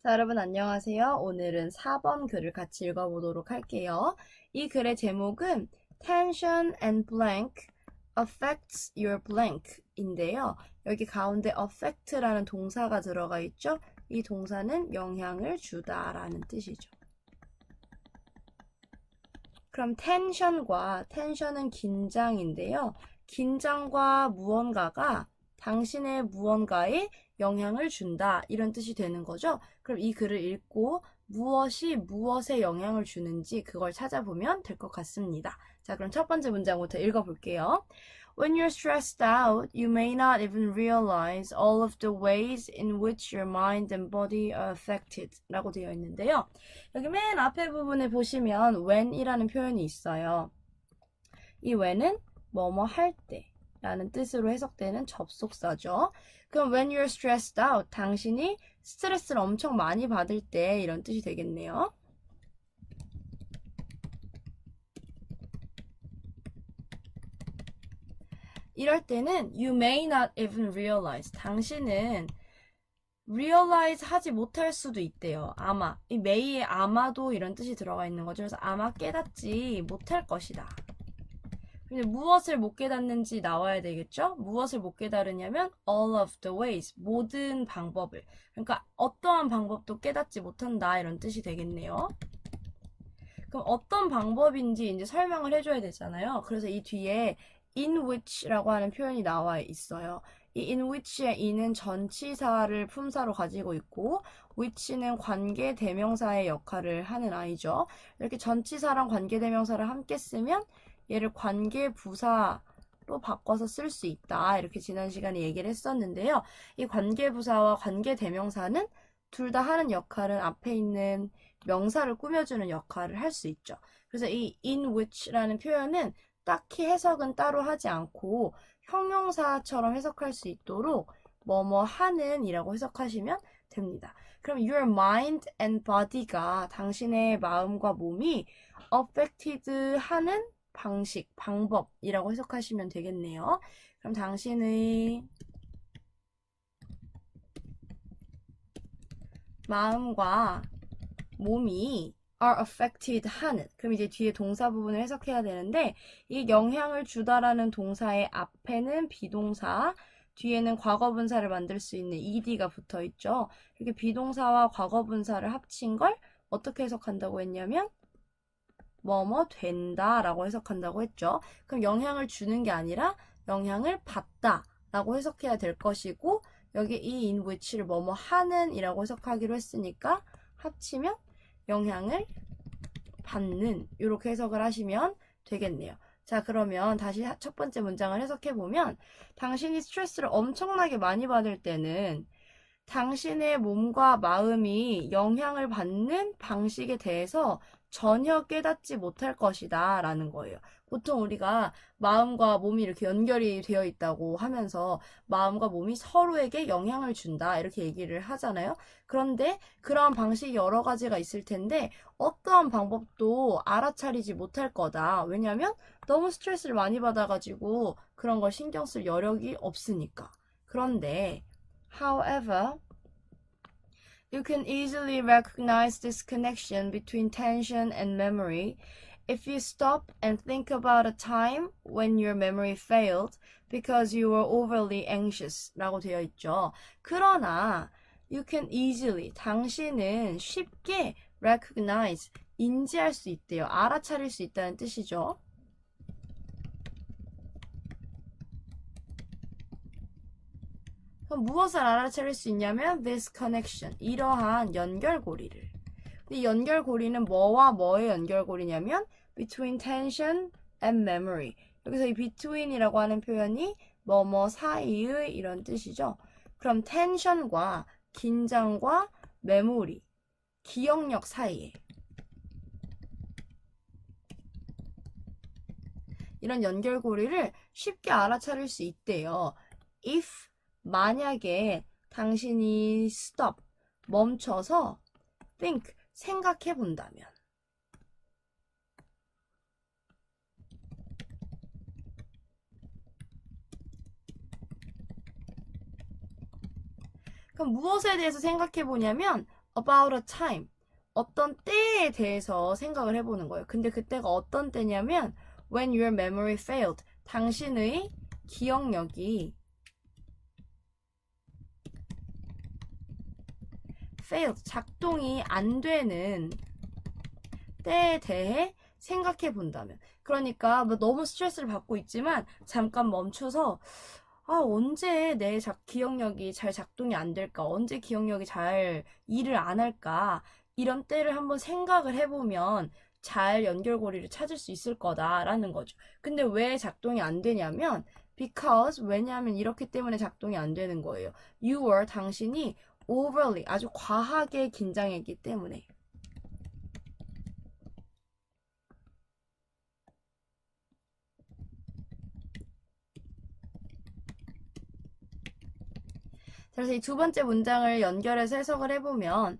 자, 여러분 안녕하세요. 오늘은 4번 글을 같이 읽어보도록 할게요. 이 글의 제목은 Tension and blank affects your blank 인데요. 여기 가운데 affect라는 동사가 들어가 있죠. 이 동사는 영향을 주다라는 뜻이죠. 그럼 텐션은 긴장인데요. 긴장과 무언가가 당신의 무언가에 영향을 준다 이런 뜻이 되는 거죠. 그럼 이 글을 읽고 무엇이 무엇에 영향을 주는지 그걸 찾아보면 될 것 같습니다. 자, 그럼 첫 번째 문장부터 읽어볼게요. When you're stressed out, you may not even realize all of the ways in which your mind and body are affected 라고 되어 있는데요. 여기 맨 앞에 부분에 보시면 when이라는 표현이 있어요. 이 when은 뭐뭐 할 때 라는 뜻으로 해석되는 접속사죠. 그럼 when you're stressed out, 당신이 스트레스를 엄청 많이 받을 때 이런 뜻이 되겠네요. 이럴 때는 you may not even realize, 당신은 realize 하지 못할 수도 있대요. 아마, 이 may에 아마도 이런 뜻이 들어가 있는 거죠. 그래서 아마 깨닫지 못할 것이다. 근데 무엇을 못 깨닫는지 나와야 되겠죠? 무엇을 못 깨달으냐면 all of the ways, 모든 방법을. 그러니까 어떠한 방법도 깨닫지 못한다 이런 뜻이 되겠네요. 그럼 어떤 방법인지 이제 설명을 해줘야 되잖아요. 그래서 이 뒤에 in which라고 하는 표현이 나와 있어요. 이 in which의 in은 전치사를 품사로 가지고 있고 which는 관계 대명사의 역할을 하는 아이죠. 이렇게 전치사랑 관계 대명사를 함께 쓰면 얘를 관계 부사로 바꿔서 쓸 수 있다. 이렇게 지난 시간에 얘기를 했었는데요. 이 관계 부사와 관계 대명사는 둘 다 하는 역할은 앞에 있는 명사를 꾸며주는 역할을 할 수 있죠. 그래서 이 in which라는 표현은 딱히 해석은 따로 하지 않고 형용사처럼 해석할 수 있도록 뭐뭐 하는 이라고 해석하시면 됩니다. 그럼 your mind and body가 당신의 마음과 몸이 affected 하는 방식, 방법이라고 해석하시면 되겠네요. 그럼 당신의 마음과 몸이 are affected 하는, 그럼 이제 뒤에 동사 부분을 해석해야 되는데 이 영향을 주다라는 동사의 앞에는 비동사, 뒤에는 과거분사를 만들 수 있는 ed가 붙어 있죠. 이렇게 비동사와 과거분사를 합친 걸 어떻게 해석한다고 했냐면 뭐뭐 된다 라고 해석한다고 했죠. 그럼 영향을 주는 게 아니라 영향을 받다 라고 해석해야 될 것이고 여기 이 in which를 뭐뭐 하는 이라고 해석하기로 했으니까 합치면 영향을 받는 이렇게 해석을 하시면 되겠네요. 자, 그러면 다시 첫 번째 문장을 해석해보면 당신이 스트레스를 엄청나게 많이 받을 때는 당신의 몸과 마음이 영향을 받는 방식에 대해서 전혀 깨닫지 못할 것이다 라는 거예요. 보통 우리가 마음과 몸이 이렇게 연결이 되어 있다고 하면서 마음과 몸이 서로에게 영향을 준다 이렇게 얘기를 하잖아요. 그런데 그러한 방식이 여러 가지가 있을 텐데 어떠한 방법도 알아차리지 못할 거다. 왜냐면 너무 스트레스를 많이 받아가지고 그런 걸 신경 쓸 여력이 없으니까. 그런데 however, you can easily recognize this connection between tension and memory if you stop and think about a time when your memory failed because you were overly anxious 라고 되어 있죠. 그러나 you can easily, 당신은 쉽게 recognize, 인지할 수 있대요. 알아차릴 수 있다는 뜻이죠. 그럼 무엇을 알아차릴 수 있냐면 this connection, 이러한 연결고리를. 이 연결고리는 뭐와 뭐의 연결고리냐면 between tension and memory. 여기서 이 between이라고 하는 표현이 뭐뭐 사이의 이런 뜻이죠. 그럼 텐션과 긴장과 메모리, 기억력 사이에 이런 연결고리를 쉽게 알아차릴 수 있대요. if 만약에 당신이 stop 멈춰서 think 생각해 본다면 그럼 무엇에 대해서 생각해 보냐면 about a time. 어떤 때에 대해서 생각을 해보는 거예요. 근데 그때가 어떤 때냐면 when your memory failed. 당신의 기억력이 failed, 작동이 안 되는 때에 대해 생각해 본다면. 그러니까 뭐 너무 스트레스를 받고 있지만 잠깐 멈춰서 언제 내 기억력이 잘 작동이 안 될까? 언제 기억력이 잘 일을 안 할까? 이런 때를 한번 생각을 해보면 잘 연결고리를 찾을 수 있을 거다라는 거죠. 근데 왜 작동이 안 되냐면 because 왜냐하면 이렇기 때문에 작동이 안 되는 거예요. You were 당신이 overly 아주 과하게 긴장했기 때문에. 그래서 이 두 번째 문장을 연결해서 해석을 해보면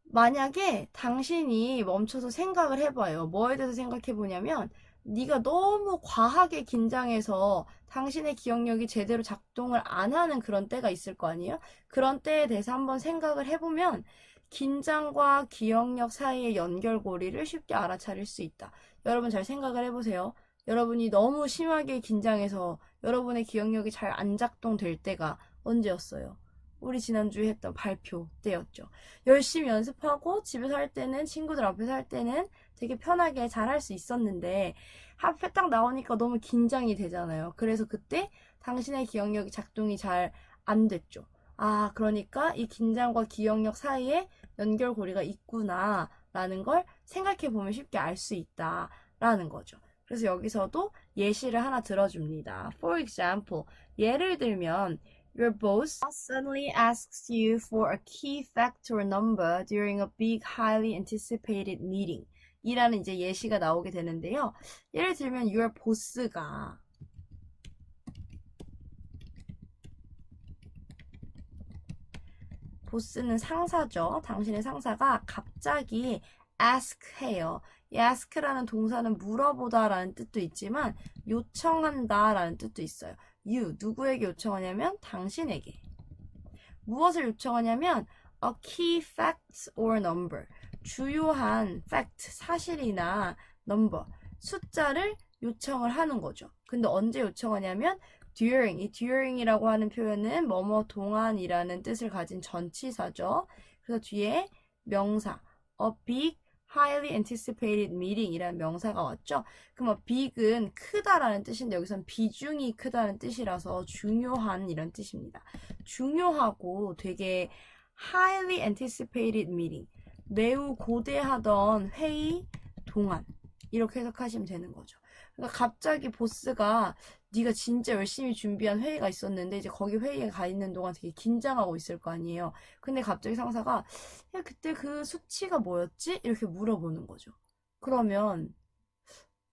만약에 당신이 멈춰서 생각을 해봐요. 뭐에 대해서 생각해보냐면 네가 너무 과하게 긴장해서 당신의 기억력이 제대로 작동을 안 하는 그런 때가 있을 거 아니에요? 그런 때에 대해서 한번 생각을 해보면 긴장과 기억력 사이의 연결고리를 쉽게 알아차릴 수 있다. 여러분 잘 생각을 해보세요. 여러분이 너무 심하게 긴장해서 여러분의 기억력이 잘 안 작동될 때가 언제였어요? 우리 지난주에 했던 발표 때였죠. 열심히 연습하고 집에서 할 때는 친구들 앞에서 할 때는 되게 편하게 잘 할 수 있었는데 앞에 딱 나오니까 너무 긴장이 되잖아요. 그래서 그때 당신의 기억력이 작동이 잘 안 됐죠. 그러니까 이 긴장과 기억력 사이에 연결고리가 있구나 라는 걸 생각해 보면 쉽게 알 수 있다 라는 거죠. 그래서 여기서도 예시를 하나 들어줍니다. For example, 예를 들면 your boss suddenly asks you for a key fact or number during a big, highly anticipated meeting. 이라는 이제 예시가 나오게 되는데요. 예를 들면 your boss가 보스는 상사죠. 당신의 상사가 갑자기 ask 해요. 이 ask라는 동사는 물어보다 라는 뜻도 있지만 요청한다 라는 뜻도 있어요. you, 누구에게 요청하냐면 당신에게. 무엇을 요청하냐면 a key fact or number. 주요한 fact, 사실이나 number, 숫자를 요청을 하는 거죠. 근데 언제 요청하냐면 during, 이 during이라고 하는 표현은 뭐뭐 동안이라는 뜻을 가진 전치사죠. 그래서 뒤에 명사, a big, highly anticipated meeting 이라는 명사가 왔죠. 그럼 big은 크다라는 뜻인데 여기선 비중이 크다는 뜻이라서 중요한 이런 뜻입니다. 중요하고 되게 highly anticipated meeting, 매우 고대하던 회의 동안 이렇게 해석하시면 되는 거죠. 그러니까 갑자기 보스가 네가 진짜 열심히 준비한 회의가 있었는데 이제 거기 회의에 가 있는 동안 되게 긴장하고 있을 거 아니에요. 근데 갑자기 상사가 야 그때 그 수치가 뭐였지? 이렇게 물어보는 거죠. 그러면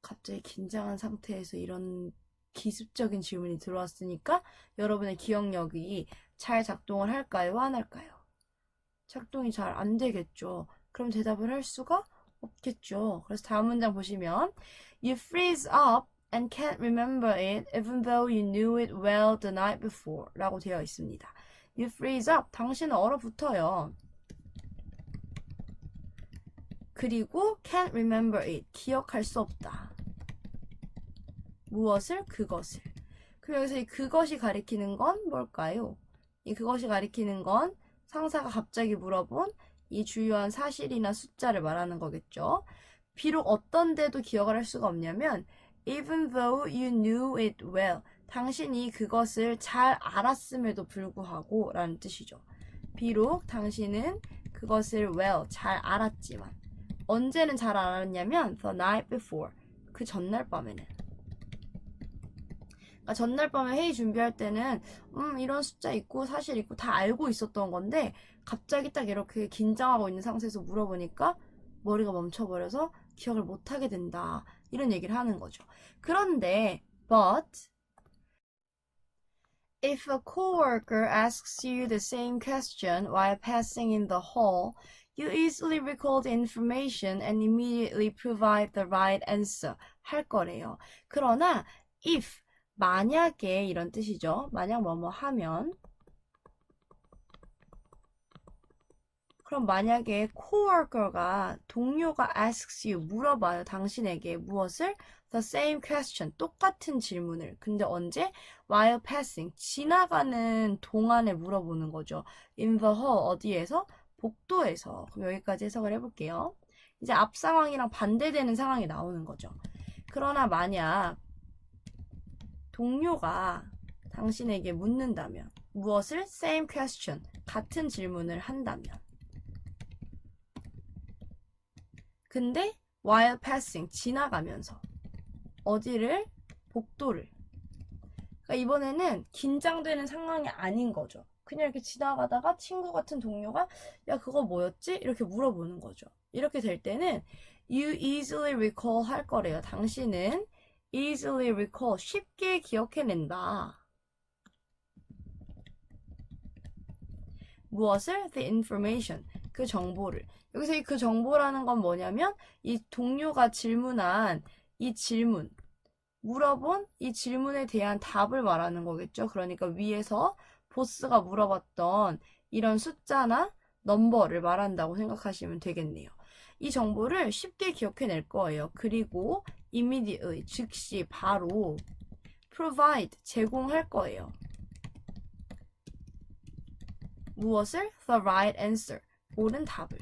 갑자기 긴장한 상태에서 이런 기습적인 질문이 들어왔으니까 여러분의 기억력이 잘 작동을 할까요? 안 할까요? 작동이 잘 안 되겠죠. 그럼 대답을 할 수가 없겠죠. 그래서 다음 문장 보시면 You freeze up and can't remember it even though you knew it well the night before 라고 되어 있습니다. You freeze up, 당신은 얼어붙어요. 그리고 can't remember it, 기억할 수 없다. 무엇을? 그것을. 그럼 여기서 이 그것이 가리키는 건 뭘까요? 이 그것이 가리키는 건 상사가 갑자기 물어본 이 주요한 사실이나 숫자를 말하는 거겠죠. 비록 어떤 데도 기억을 할 수가 없냐면 even though you knew it well, 당신이 그것을 잘 알았음에도 불구하고 라는 뜻이죠. 비록 당신은 그것을 well, 잘 알았지만 언제는 잘 알았냐면 the night before, 그 전날 밤에는. 그러니까 전날 밤에 회의 준비할 때는 이런 숫자 있고 사실 있고 다 알고 있었던 건데 갑자기 딱 이렇게 긴장하고 있는 상태에서 물어보니까 머리가 멈춰버려서 기억을 못하게 된다. 이런 얘기를 하는 거죠. 그런데 but if a coworker asks you the same question while passing in the hall, you easily recall the information and immediately provide the right answer. 할 거래요. 그러나 if 만약에 이런 뜻이죠. 만약 뭐뭐 하면 그럼 만약에 coworker가 동료가 asks you 물어봐요. 당신에게 무엇을? The same question. 똑같은 질문을. 근데 언제? While passing. 지나가는 동안에 물어보는 거죠. In the hall. 어디에서? 복도에서. 그럼 여기까지 해석을 해볼게요. 이제 앞 상황이랑 반대되는 상황이 나오는 거죠. 그러나 만약 동료가 당신에게 묻는다면 무엇을? Same question. 같은 질문을 한다면 근데 while passing. 지나가면서 어디를? 복도를. 그러니까 이번에는 긴장되는 상황이 아닌 거죠. 그냥 이렇게 지나가다가 친구 같은 동료가 야 그거 뭐였지? 이렇게 물어보는 거죠. 이렇게 될 때는 you easily recall 할 거래요. 당신은 easily recall 쉽게 기억해낸다. 무엇을? The information 그 정보를. 여기서 이 그 정보라는 건 뭐냐면 이 동료가 질문한 이 질문 물어본 이 질문에 대한 답을 말하는 거겠죠. 그러니까 위에서 보스가 물어봤던 이런 숫자나 넘버를 말한다고 생각하시면 되겠네요. 이 정보를 쉽게 기억해낼 거예요. 그리고 immediately, 즉시 바로 provide, 제공할 거예요. 무엇을? The right answer, 옳은 답을.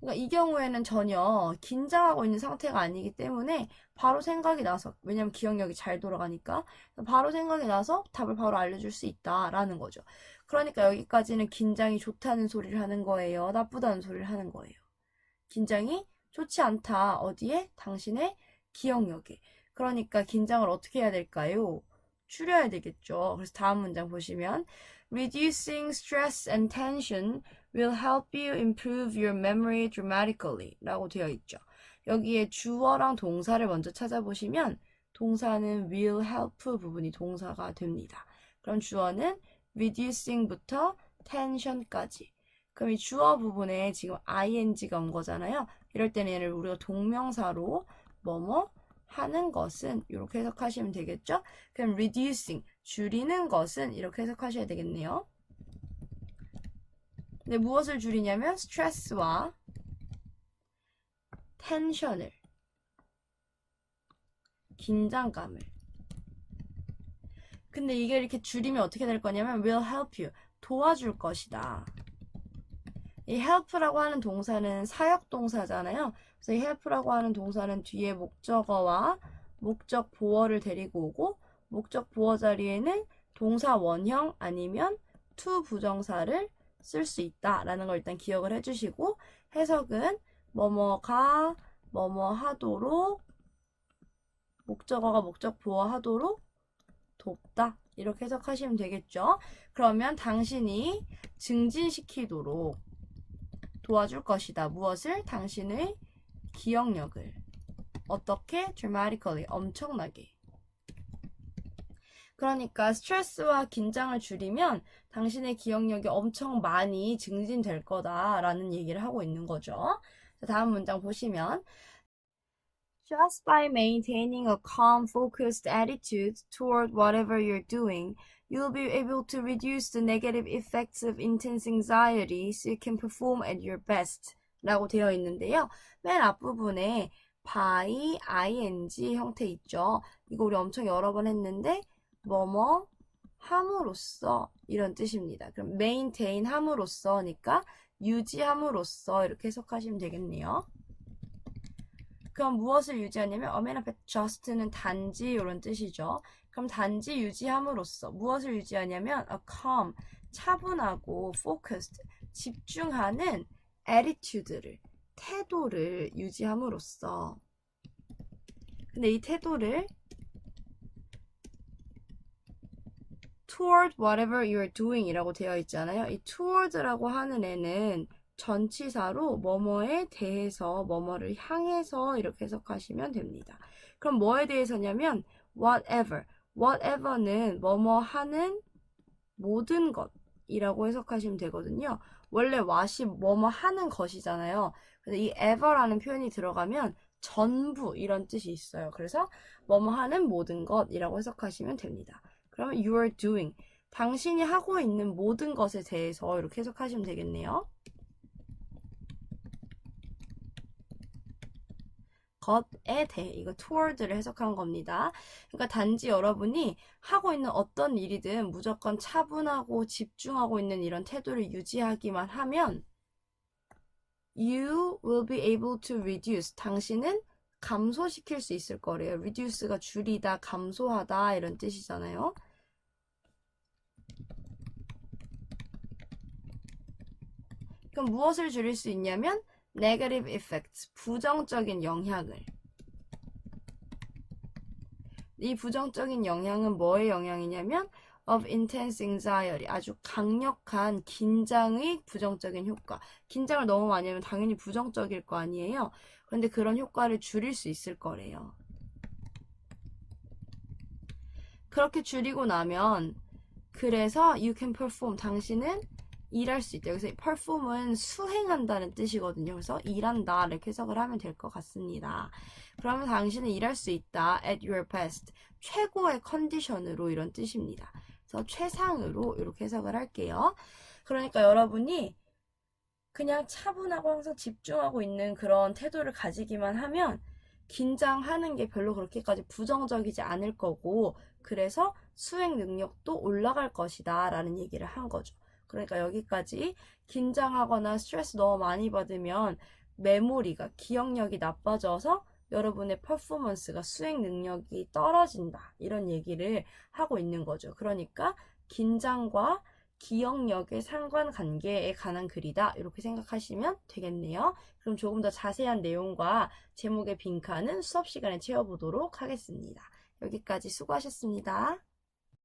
그러니까 이 경우에는 전혀 긴장하고 있는 상태가 아니기 때문에 바로 생각이 나서, 왜냐면 기억력이 잘 돌아가니까 바로 생각이 나서 답을 바로 알려줄 수 있다라는 거죠. 그러니까 여기까지는 긴장이 좋다는 소리를 하는 거예요, 나쁘다는 소리를 하는 거예요. 긴장이 좋지 않다. 어디에? 당신의 기억력에. 그러니까 긴장을 어떻게 해야 될까요? 줄여야 되겠죠. 그래서 다음 문장 보시면 Reducing stress and tension will help you improve your memory dramatically 라고 되어 있죠. 여기에 주어랑 동사를 먼저 찾아보시면 동사는 will help 부분이 동사가 됩니다. 그럼 주어는 reducing부터 tension까지. 그럼 이 주어 부분에 지금 ing가 온 거잖아요. 이럴 때는 얘를 우리가 동명사로 뭐뭐 하는 것은 이렇게 해석하시면 되겠죠? 그럼 reducing, 줄이는 것은 이렇게 해석하셔야 되겠네요. 근데 무엇을 줄이냐면 스트레스와 텐션을, 긴장감을. 근데 이게 이렇게 줄이면 어떻게 될 거냐면 will help you, 도와줄 것이다. 이 help라고 하는 동사는 사역 동사잖아요. 그래서 이 help라고 하는 동사는 뒤에 목적어와 목적 보어를 데리고 오고 목적 보어 자리에는 동사 원형 아니면 to 부정사를 쓸 수 있다라는 걸 일단 기억을 해주시고 해석은 뭐뭐가 뭐뭐 하도록 목적어가 목적 보어 하도록 돕다 이렇게 해석하시면 되겠죠. 그러면 당신이 증진시키도록 도와줄 것이다. 무엇을? 당신의 기억력을. 어떻게? dramatically, 엄청나게. 그러니까 스트레스와 긴장을 줄이면 당신의 기억력이 엄청 많이 증진될 거다라는 얘기를 하고 있는 거죠. 다음 문장 보시면 Just by maintaining a calm, focused attitude toward whatever you're doing, you'll be able to reduce the negative effects of intense anxiety so you can perform at your best 라고 되어 있는데요. 맨 앞부분에 by, ing 형태 있죠. 이거 우리 엄청 여러 번 했는데 뭐뭐 함으로써 이런 뜻입니다. 그럼 maintain 함으로써니까 유지함으로써 이렇게 해석하시면 되겠네요. 그럼 무엇을 유지하냐면 a man 앞에 just는 단지 이런 뜻이죠. 그럼 단지 유지함으로써 무엇을 유지하냐면 a calm, 차분하고 focused, 집중하는 attitude를, 태도를 유지함으로써. 근데 이 태도를 toward whatever you're doing 이라고 되어 있잖아요. 이 toward라고 하는 애는 전치사로 뭐뭐에 대해서 뭐뭐를 향해서 이렇게 해석하시면 됩니다. 그럼 뭐에 대해서냐면 whatever, whatever는 뭐뭐 하는 모든 것이라고 해석하시면 되거든요. 원래 what이 뭐뭐 하는 것이잖아요. 근데 이 ever라는 표현이 들어가면 전부 이런 뜻이 있어요. 그래서 뭐뭐 하는 모든 것이라고 해석하시면 됩니다. 그러면 you are doing, 당신이 하고 있는 모든 것에 대해서 이렇게 해석하시면 되겠네요. 것에 대해 이거 toward를 해석한 겁니다. 그러니까 단지 여러분이 하고 있는 어떤 일이든 무조건 차분하고 집중하고 있는 이런 태도를 유지하기만 하면 you will be able to reduce. 당신은 감소시킬 수 있을 거래요. reduce가 줄이다, 감소하다 이런 뜻이잖아요. 그럼 무엇을 줄일 수 있냐면 negative effects, 부정적인 영향을. 이 부정적인 영향은 뭐의 영향이냐면 of intense anxiety, 아주 강력한 긴장의 부정적인 효과. 긴장을 너무 많이 하면 당연히 부정적일 거 아니에요. 그런데 그런 효과를 줄일 수 있을 거래요. 그렇게 줄이고 나면 그래서 you can perform, 당신은 일할 수 있다. 여기서 perform은 수행한다는 뜻이거든요. 그래서 일한다 이렇게 해석을 하면 될 것 같습니다. 그러면 당신은 일할 수 있다 at your best, 최고의 컨디션으로 이런 뜻입니다. 그래서 최상으로 이렇게 해석을 할게요. 그러니까 여러분이 그냥 차분하고 항상 집중하고 있는 그런 태도를 가지기만 하면 긴장하는 게 별로 그렇게까지 부정적이지 않을 거고, 그래서 수행 능력도 올라갈 것이다 라는 얘기를 한 거죠. 그러니까 여기까지 긴장하거나 스트레스 너무 많이 받으면 메모리가, 기억력이 나빠져서 여러분의 퍼포먼스가, 수행 능력이 떨어진다 이런 얘기를 하고 있는 거죠. 그러니까 긴장과 기억력의 상관관계에 관한 글이다 이렇게 생각하시면 되겠네요. 그럼 조금 더 자세한 내용과 제목의 빈칸은 수업 시간에 채워보도록 하겠습니다. 여기까지 수고하셨습니다.